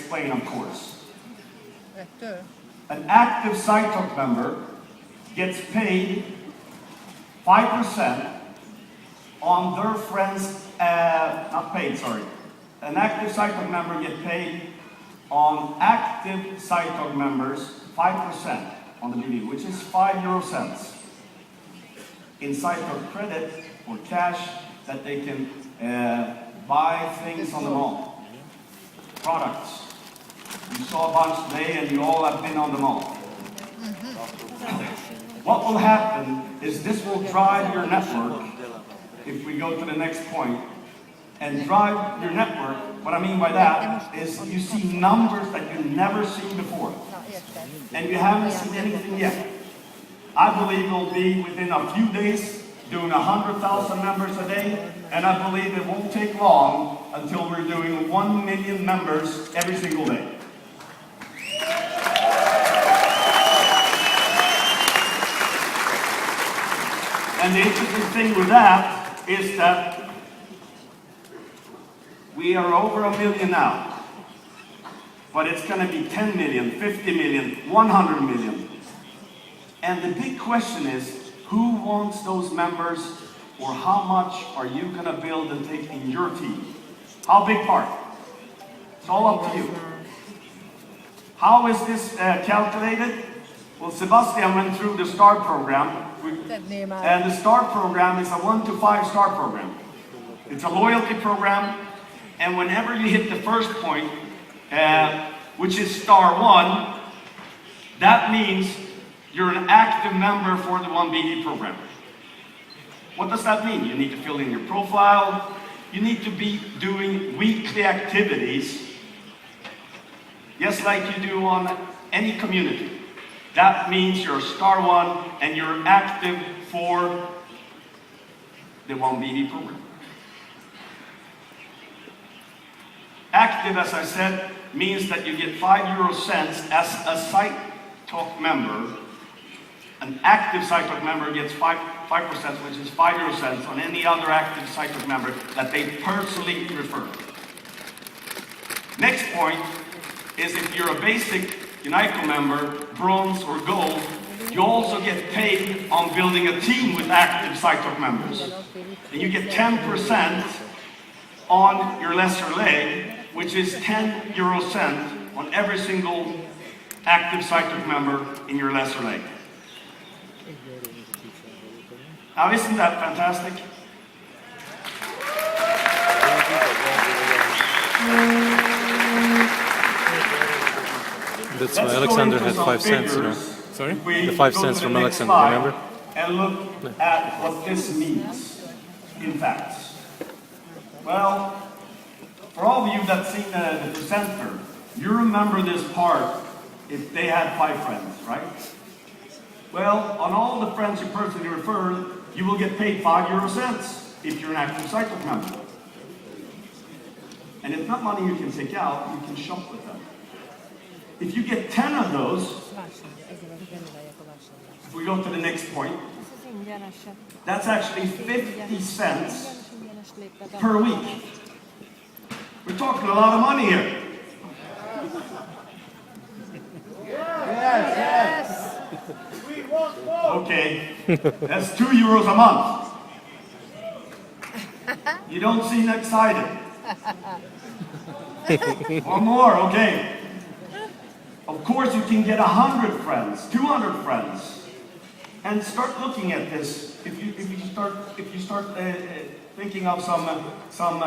explain, of course. An active SiteTalk member gets paid 5% on their friends, not paid, sorry. An active SiteTalk member gets paid on active SiteTalk members 5% on the BD, which is 5 euro cents in SiteTalk credit or cash that they can buy things on the mall. Products. You saw a bunch today and you all have been on the mall. What will happen is this will drive your network, if we go to the next point, and drive your network. What I mean by that is you see numbers that you've never seen before. And you haven't seen anything yet. I believe it'll be within a few days doing 100,000 members a day, and I believe it won't take long until we're doing 1 million members every single day. And the interesting thing with that is that we are over 1 million now, but it's going to be 10 million, 50 million, 100 million. And the big question is, who wants those members, or how much are you going to build and take in your team? How big part? It's all up to you. How is this calculated? Well, Sebastian went through the STAR program, and the STAR program is a 1 to 5 STAR program. It's a loyalty program, and whenever you hit the first point, which is STAR 1, that means you're an active member for the 1BD program. What does that mean? You need to fill in your profile. You need to be doing weekly activities, just like you do on any community. That means you're STAR 1 and you're active for the 1BD program. Active, as I said, means that you get 5 euro cents as a SiteTalk member. An active SiteTalk member gets 5%, which is 5 euro cents on any other active SiteTalk member that they personally refer. Next point is if you're a basic Unico member, bronze or gold, you also get paid on building a team with active SiteTalk members. And you get 10% on your lesser leg, which is 10 euro cents on every single active SiteTalk member in your lesser leg. Now, isn't that fantastic? That's why Alexander had 5 cents, you know. Sorry? The 5 cents from Alexander, remember? And look at what this means in facts. Well, for all of you that seen the presenter, you remember this part if they had 5 friends, right? Well, on all the friends you personally referred, you will get paid 5 euro cents if you're an active SiteTalk member. And it's not money you can take out, you can shop with them. If you get 10 of those, if we go to the next point, that's actually 50 cents per week. We're talking a lot of money here. Yes. Okay, that's 2 euros a month. You don't seem excited. One more, okay. Of course, you can get 100 friends, 200 friends, and start looking at this. If you start thinking of some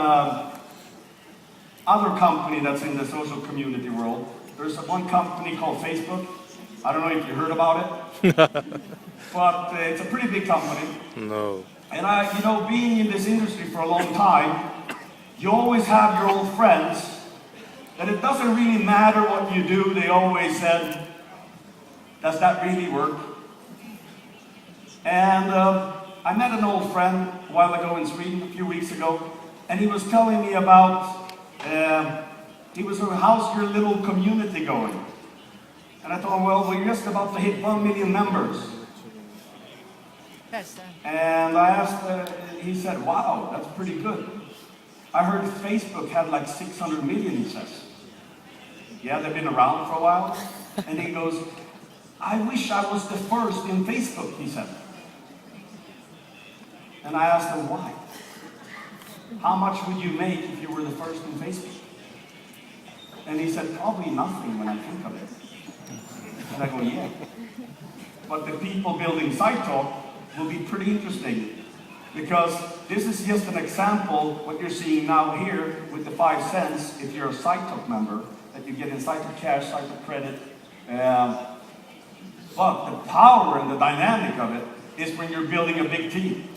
other company that's in the social community world, there's one company called Facebook. I don't know if you heard about it, but it's a pretty big company. No. And being in this industry for a long time, you always have your old friends. And it doesn't really matter what you do, they always said, does that really work? And I met an old friend a while ago in Sweden, a few weeks ago, and he was telling me about, how's your little community going? And I told him, well, we're just about to hit 1 million members. And I asked, he said, wow, that's pretty good. I heard Facebook had like 600 million, he says. Yeah, they've been around for a while. And he goes, I wish I was the first in Facebook, he said. And I asked him why. How much would you make if you were the first in Facebook? And he said, probably nothing when I think of it. And I go, yeah. But the people building SiteTalk will be pretty interesting. Because this is just an example, what you're seeing now here with the 5 cents, if you're a SiteTalk member, that you get in SiteTalk Cash, SiteTalk Credit. But the power and the dynamic of it is when you're building a big team.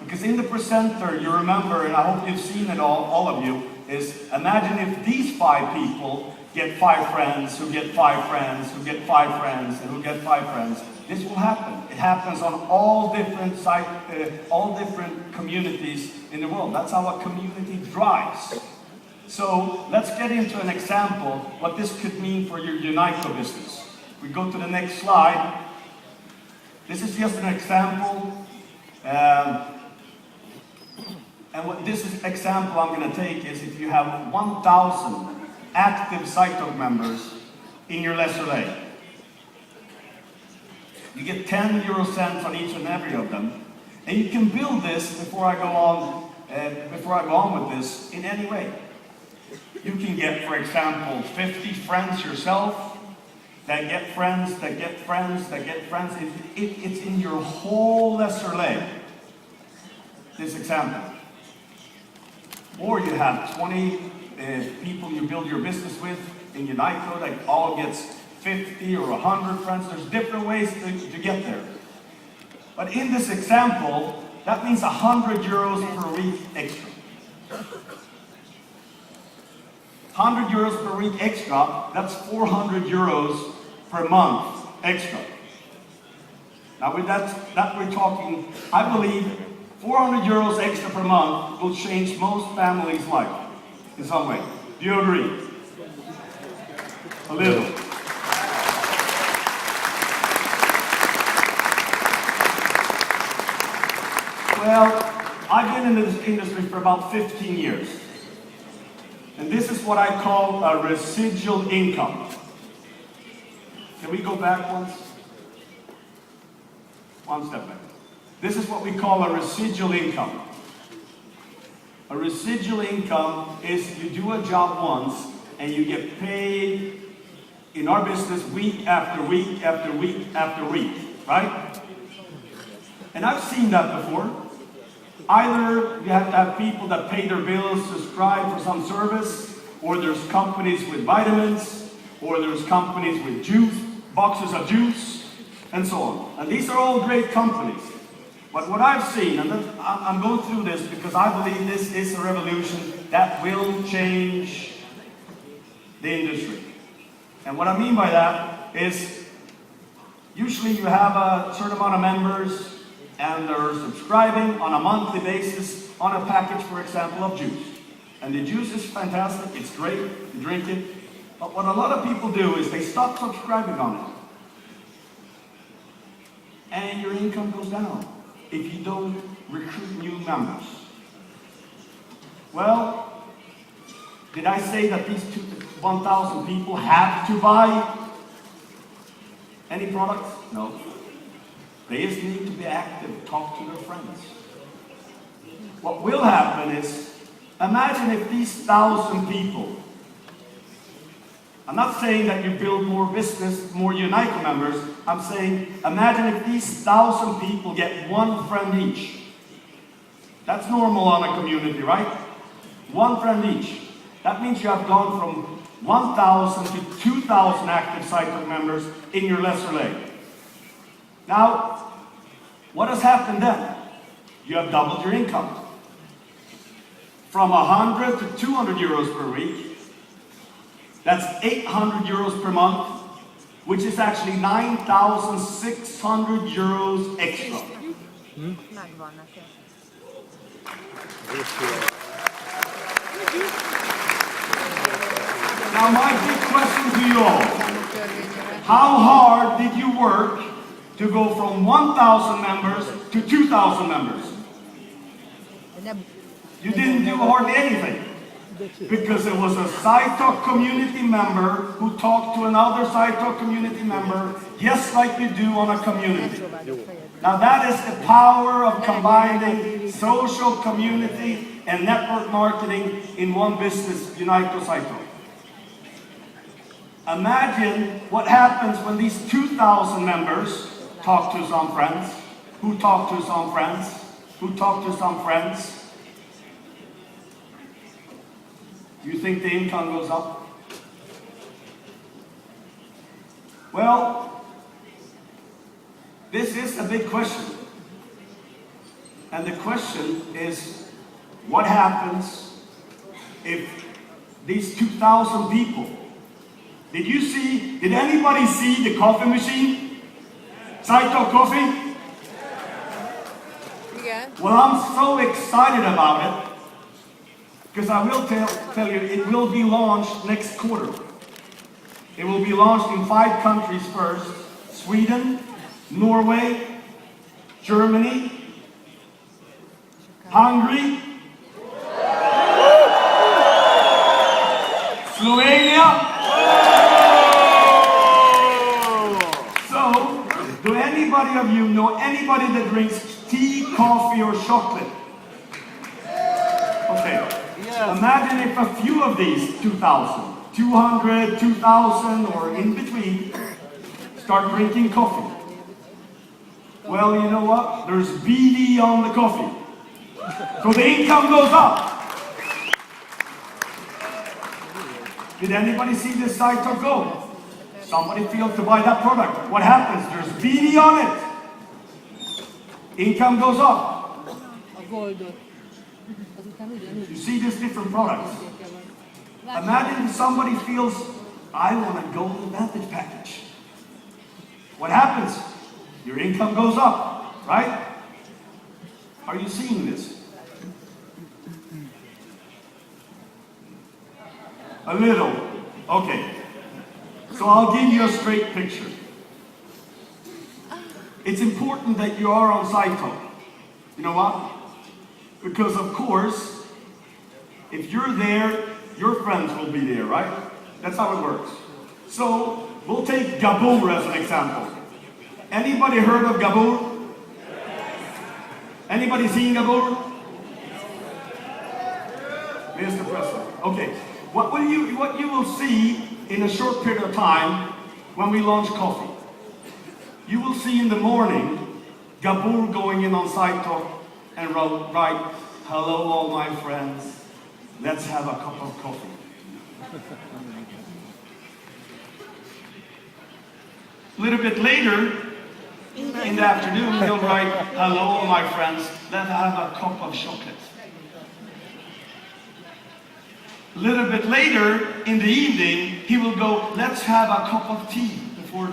Because in the presenter, you remember, and I hope you've seen it all of you, is imagine if these 5 people get 5 friends, who get 5 friends, who get 5 friends, and who get 5 friends. This will happen. It happens on all different communities in the world. That's how a community drives. So let's get into an example what this could mean for your Unico business. We go to the next slide. This is just an example. And what this example I'm going to take is if you have 1,000 active SiteTalk members in your lesser lane. You get 10 euro cents on each and every of them. And you can build this before I go on with this in any way. You can get, for example, 50 friends yourself, that get friends, that get friends, that get friends. It's in your whole lesser lane, this example. Or you have 20 people you build your business with in Unico that all gets 50 or 100 friends. There's different ways to get there. But in this example, that means 100 euros per week extra. 100 euros per week extra, that's 400 euros per month extra. Now with that we're talking, I believe 400 euros extra per month will change most families' life in some way. Do you agree? A little. Well, I've been in this industry for about 15 years. And this is what I call a residual income. Can we go back once? One step back. This is what we call a residual income. A residual income is you do a job once and you get paid in our business week after week after week after week, right? And I've seen that before. Either you have to have people that pay their bills, subscribe for some service, or there's companies with vitamins, or there's companies with juice, boxes of juice, and so on. And these are all great companies. But what I've seen, and I'm going through this because I believe this is a revolution that will change the industry. And what I mean by that is, usually you have a certain amount of members and they're subscribing on a monthly basis on a package, for example, of juice. And the juice is fantastic, it's great, you drink it. But what a lot of people do is they stop subscribing on it. And your income goes down if you don't recruit new members. Well, did I say that these 1,000 people have to buy any products? No. They just need to be active, talk to their friends. What will happen is, imagine if these 1,000 people, I'm not saying that you build more business, more Unico members, I'm saying, imagine if these 1,000 people get 1 friend each. That's normal on a community, right? 1 friend each. That means you have gone from 1,000 to 2,000 active SiteTalk members in your lesser lane. Now, what has happened then? You have doubled your income. From 100 to 200 euros per week. That's 800 euros per month, which is actually 9,600 euros extra. Now my big question to you all, how hard did you work to go from 1,000 members to 2,000 members? You didn't do hardly anything. Because it was a SiteTalk community member who talked to another SiteTalk community member, just like you do on a community. Now that is the power of combining social, community, and network marketing in one business, Unite to SiteTalk. Imagine what happens when these 2,000 members talk to some friends, who talk to some friends, who talk to some friends. Do you think the income goes up? Well, this is a big question. And the question is, what happens if these 2,000 people, did anybody see the coffee machine? SiteTalk coffee? Yeah. Well, I'm so excited about it, because I will tell you, it will be launched next quarter. It will be launched in 5 countries first: Sweden, Norway, Germany, Hungary, Slovenia. So, do anybody of you know anybody that drinks tea, coffee, or chocolate? Okay. Imagine if a few of these 2,000, 200, 2,000, or in between, start drinking coffee. Well, you know what? There's BD on the coffee. So the income goes up. Did anybody see this SiteTalk go? Somebody failed to buy that product. What happens? There's BD on it. Income goes up. You see these different products. Imagine if somebody feels, I want a gold advantage package. What happens? Your income goes up, right? Are you seeing this? A little. Okay. So I'll give you a straight picture. It's important that you are on SiteTalk. You know what? Because of course, if you're there, your friends will be there, right? That's how it works. So we'll take Gabor as an example. Anybody heard of Gabor? Anybody seen Gabor? Mr. President. Okay. What you will see in a short period of time when we launch coffee, you will see in the morning Gabor going in on SiteTalk and write, hello all my friends, let's have a cup of coffee. A little bit later in the afternoon, he'll write, hello all my friends, let's have a cup of chocolate. A little bit later in the evening, he will go, let's have a cup of tea before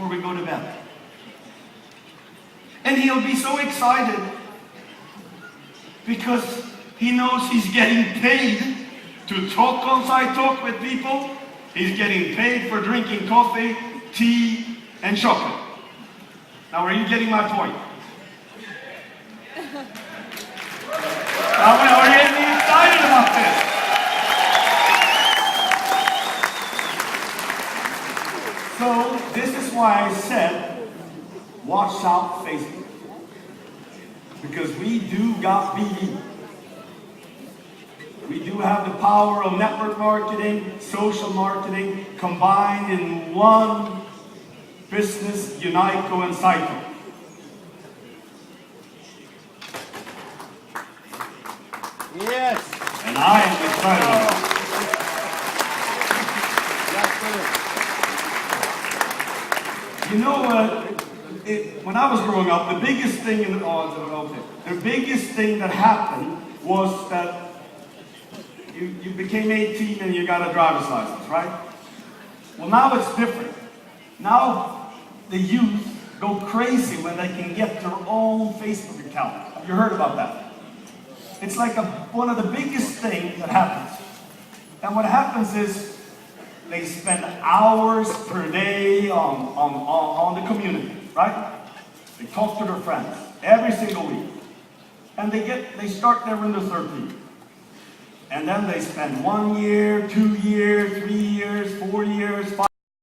we go to bed. And he'll be so excited because he knows he's getting paid to talk on SiteTalk with people. He's getting paid for drinking coffee, tea, and chocolate. Now, are you getting my point? Now, are you getting excited about this? So, this is why I said, watch out Facebook. Because we do got BD. We do have the power of network marketing, social marketing, combined in one business, Unico and SiteTalk. Yes. And I am excited about it. You know what? When I was growing up, the biggest thing the biggest thing that happened was that you became 18 and you got a driver's license, right? Well, now it's different. Now the youth go crazy when they can get their own Facebook account. Have you heard about that? It's like one of the biggest things that happens. And what happens is they spend hours per day on the community, right? They talk to their friends every single week. And they start there when they're 13. And then they spend 1 year, 2 years, 3 years, 4 years, 5